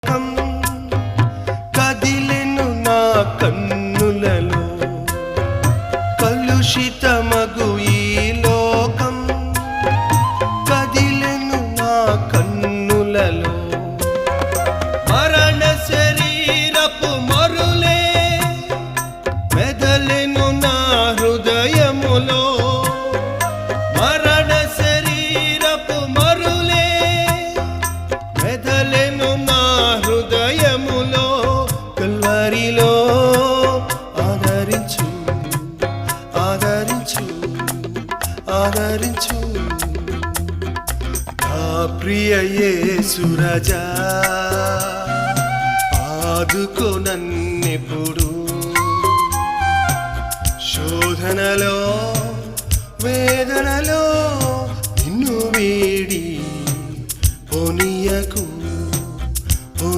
లోకం కదిలెను నా కన్నులలో కలుషితమగు ఈ లోకం కదిలెను నా కన్నులలో మరణ శరీరపు మరులే మెదలెను నా హృదయములో మరణ శరీరపు మరులే మెదలెను నా హృదయములో కల్వరిలో ఆదరించు ఆదరించు ఆదరించు నా ప్రియ యేసు రాజా ఆదుకో నన్నెప్పుడు శోధనలో